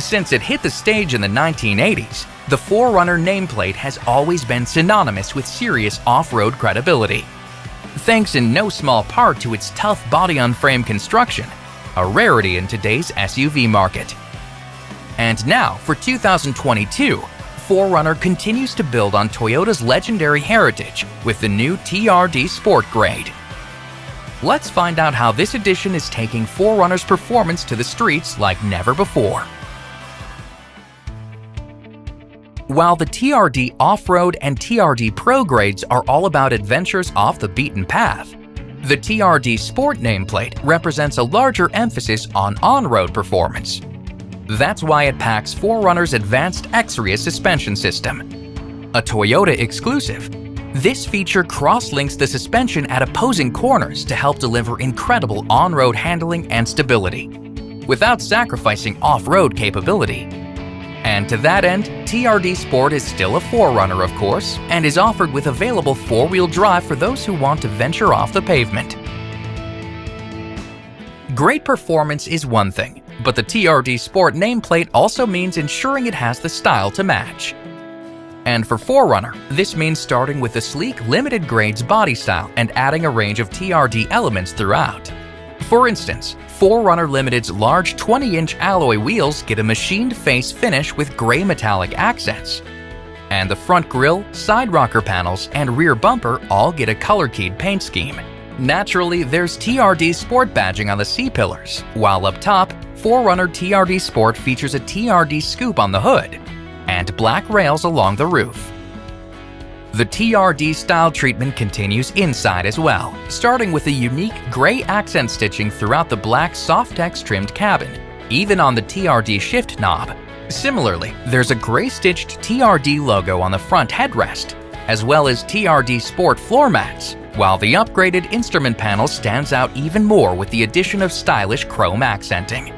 Since it hit the stage in the 1980s, the 4Runner nameplate has always been synonymous with serious off-road credibility. Thanks in no small part to its tough body-on-frame construction, a rarity in today's SUV market. And now, for 2022, 4Runner continues to build on Toyota's legendary heritage with the new TRD Sport Grade. Let's find out how this edition is taking 4Runner's performance to the streets like never before. While the TRD Off-Road and TRD Pro grades are all about adventures off the beaten path, the TRD Sport nameplate represents a larger emphasis on on-road performance. That's why it packs 4Runner's advanced X-Ria suspension system. A Toyota exclusive, this feature cross-links the suspension at opposing corners to help deliver incredible on-road handling and stability, without sacrificing off-road capability. And to that end, TRD Sport is still a 4Runner, of course, and is offered with available 4-wheel drive for those who want to venture off the pavement. Great performance is one thing, but the TRD Sport nameplate also means ensuring it has the style to match. And for 4Runner, this means starting with a sleek limited grades body style and adding a range of TRD elements throughout. For instance, 4Runner Limited's large 20-inch alloy wheels get a machined face finish with gray metallic accents. And the front grille, side rocker panels, and rear bumper all get a color-keyed paint scheme. Naturally, there's TRD Sport badging on the C-pillars, while up top, 4Runner TRD Sport features a TRD scoop on the hood and black rails along the roof. The TRD style treatment continues inside as well, starting with a unique gray accent stitching throughout the black Softex trimmed cabin, even on the TRD shift knob. Similarly, there's a gray stitched TRD logo on the front headrest, as well as TRD Sport floor mats, while the upgraded instrument panel stands out even more with the addition of stylish chrome accenting.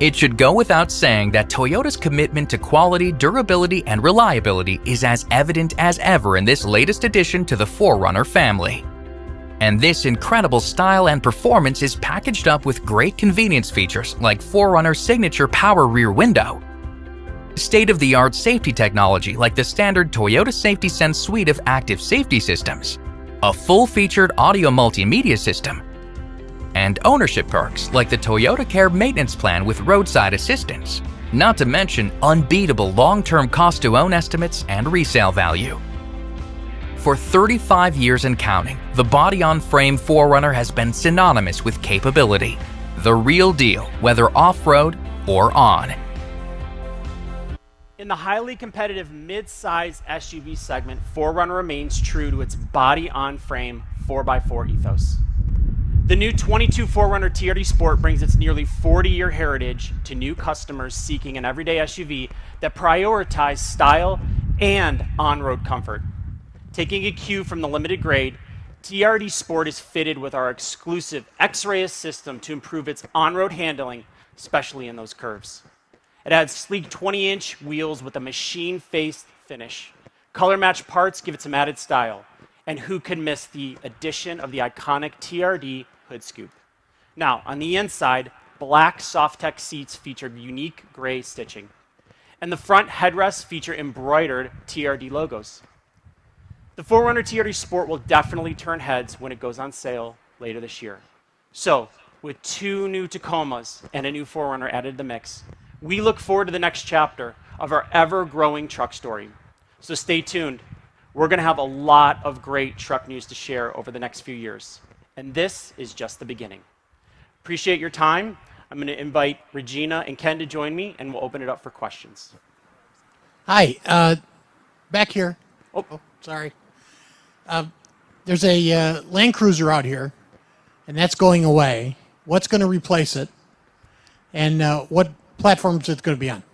It should go without saying that Toyota's commitment to quality, durability, and reliability is as evident as ever in this latest addition to the 4Runner family. And this incredible style and performance is packaged up with great convenience features like 4Runner's signature power rear window, state-of-the-art safety technology like the standard Toyota Safety Sense suite of active safety systems, a full-featured audio multimedia system, and ownership perks like the Toyota Care maintenance plan with roadside assistance, not to mention unbeatable long-term cost-to-own estimates and resale value. For 35 years and counting, the body-on-frame 4Runner has been synonymous with capability. The real deal, whether off-road or on. In the highly competitive mid-size SUV segment, 4Runner remains true to its body-on-frame 4x4 ethos. The new 22 4Runner TRD Sport brings its nearly 40-year heritage to new customers seeking an everyday SUV that prioritizes style and on-road comfort. Taking a cue from the limited grade, TRD Sport is fitted with our exclusive X-Ray system to improve its on-road handling, especially in those curves. It adds sleek 20-inch wheels with a machine-faced finish. Color-matched parts give it some added style. And who could miss the addition of the iconic TRD hood scoop? Now, on the inside, black Softex seats feature unique gray stitching. And the front headrests feature embroidered TRD logos. The 4Runner TRD Sport will definitely turn heads when it goes on sale later this year. So, with 2 new Tacomas and a new 4Runner added to the mix, we look forward to the next chapter of our ever-growing truck story. So stay tuned. We're going to have a lot of great truck news to share over the next few years. And this is just the beginning. Appreciate your time. I'm going to invite Regina and Ken to join me, and we'll open it up for questions. Hi, back here. Oh, sorry. There's a Land Cruiser out here, and that's going away. What's going to replace it? And what platform is it going to be on?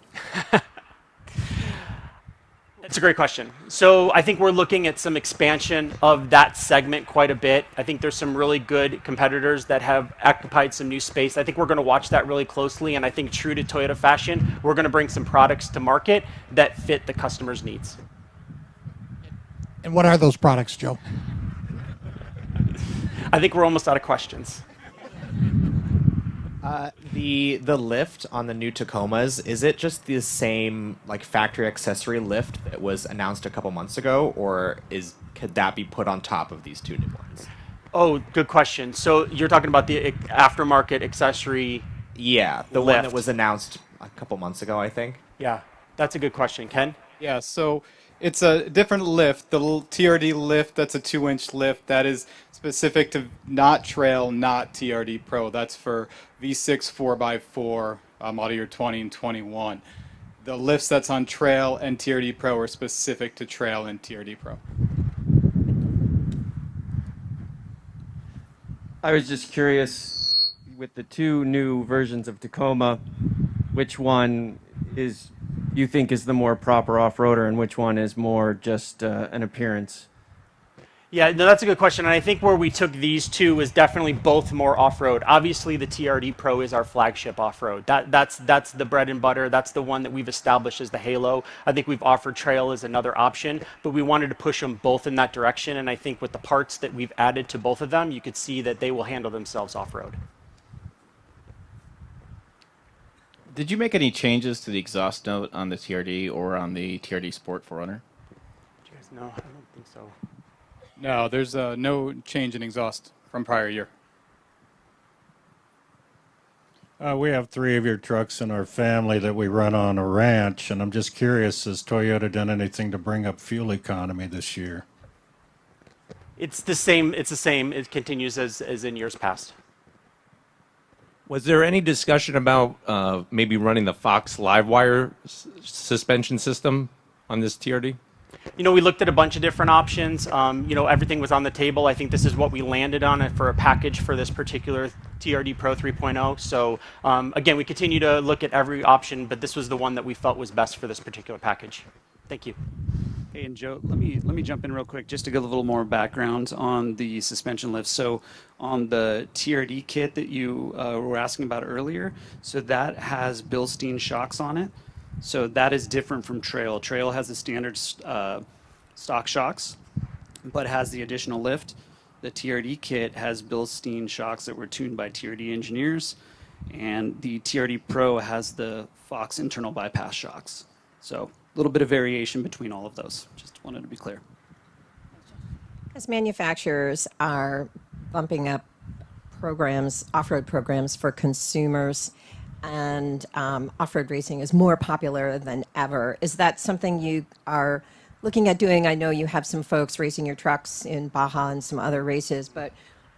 That's a great question. So I think we're looking at some expansion of that segment quite a bit. I think there's some really good competitors that have occupied some new space. I think we're going to watch that really closely, and I think true to Toyota fashion, we're going to bring some products to market that fit the customer's needs. And what are those products, Joe? I think we're almost out of questions. The lift on the new Tacomas, is it just the same like factory accessory lift that was announced a couple months ago, or could that be put on top of these two new ones? Oh, good question. So you're talking about the aftermarket accessory. Yeah, the one that Lift. was announced a couple months ago, I think. Yeah, that's a good question. Ken? Yeah, so it's a different lift. The little TRD lift, that's a 2-inch lift. That is specific to not trail, not TRD Pro. That's for V6 4x4 model year 20 and 21. The lifts that's on trail and TRD Pro are specific to trail and TRD Pro. I was just curious, with the two new versions of Tacoma, which one is you think is the more proper off-roader and which one is more just an appearance? Yeah, no, that's a good question. And I think where we took these two was definitely both more off-road. Obviously, the TRD Pro is our flagship off-road. That's the bread and butter. That's the one that we've established as the halo. I think we've offered trail as another option, but we wanted to push them both in that direction. And I think with the parts that we've added to both of them, you could see that they will handle themselves off-road. Did you make any changes to the exhaust note on the TRD or on the TRD Sport 4Runner? Do you guys know? I don't think so. No, there's no change in exhaust from prior year. We have 3 of your trucks in our family that we run on a ranch, and I'm just curious, has Toyota done anything to bring up fuel economy this year? It's the same. It's the same. It continues as in years past. Was there any discussion about maybe running the Fox Livewire suspension system on this TRD? You know, we looked at a bunch of different options. You know, everything was on the table. I think this is what we landed on it for a package for this particular TRD Pro 3.0. So again, we continue to look at every option, but this was the one that we felt was best for this particular package. Thank you. Hey, and Joe, let me jump in real quick just to give a little more background on the suspension lift. So on the TRD kit that you were asking about earlier, so that has Bilstein shocks on it. So that is different from Trail. Trail has the standard stock shocks, but has the additional lift. The TRD kit has Bilstein shocks that were tuned by TRD engineers, and the TRD Pro has the Fox internal bypass shocks. So a little bit of variation between all of those. Just wanted to be clear. As manufacturers are bumping up programs, off-road programs for consumers, and off-road racing is more popular than ever, is that something you are looking at doing? I know you have some folks racing your trucks in Baja and some other races, but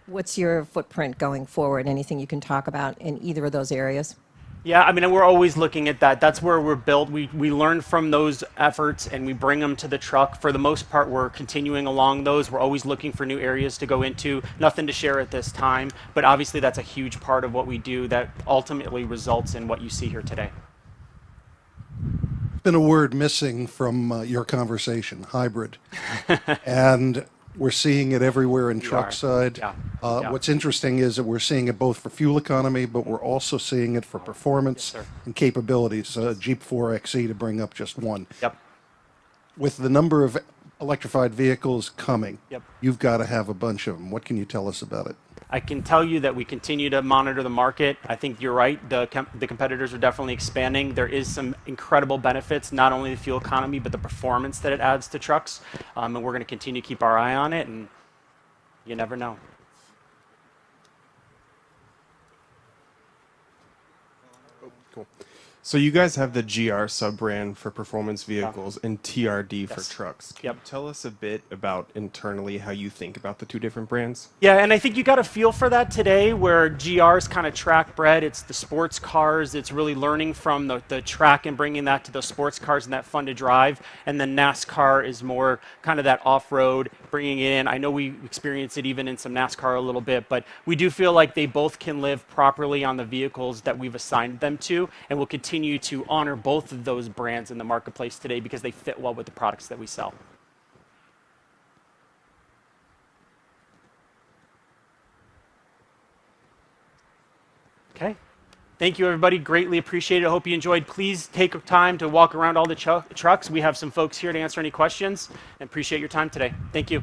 what's your footprint going forward? Anything you can talk about in either of those areas? Yeah, I mean, we're always looking at that. That's where we're built. We learn from those efforts and we bring them to the truck. For the most part, we're continuing along those. We're always looking for new areas to go into. Nothing to share at this time, but obviously that's a huge part of what we do that ultimately results in what you see here today. Been a word missing from your conversation, hybrid. And we're seeing it everywhere in truck side. Yeah. What's interesting is that we're seeing it both for fuel economy, but we're also seeing it for performance and capabilities. Jeep 4xe to bring up just one. Yep. With the number of electrified vehicles coming, Yep. you've got to have a bunch of them. What can you tell us about it? I can tell you that we continue to monitor the market. I think you're right. The competitors are definitely expanding. There is some incredible benefits, not only the fuel economy, but the performance that it adds to trucks. And we're going to continue to keep our eye on it, and you never know. Cool. So you guys have the GR sub-brand for performance vehicles and TRD for trucks. Can you tell us a bit about internally how you think about the two different brands? Yeah, and I think you got a feel for that today, where GR's kind of track bred. It's the sports cars. It's really learning from the track and bringing that to the sports cars and that fun to drive. And then NASCAR is more kind of that off-road, bringing it in. I know we experience it even in some NASCAR a little bit, but we do feel like they both can live properly on the vehicles that we've assigned them to, and we'll continue to honor both of those brands in the marketplace today because they fit well with the products that we sell. Okay. Thank you, everybody. Greatly appreciate it. I hope you enjoyed. Please take time to walk around all the trucks. We have some folks here to answer any questions, and appreciate your time today. Thank you.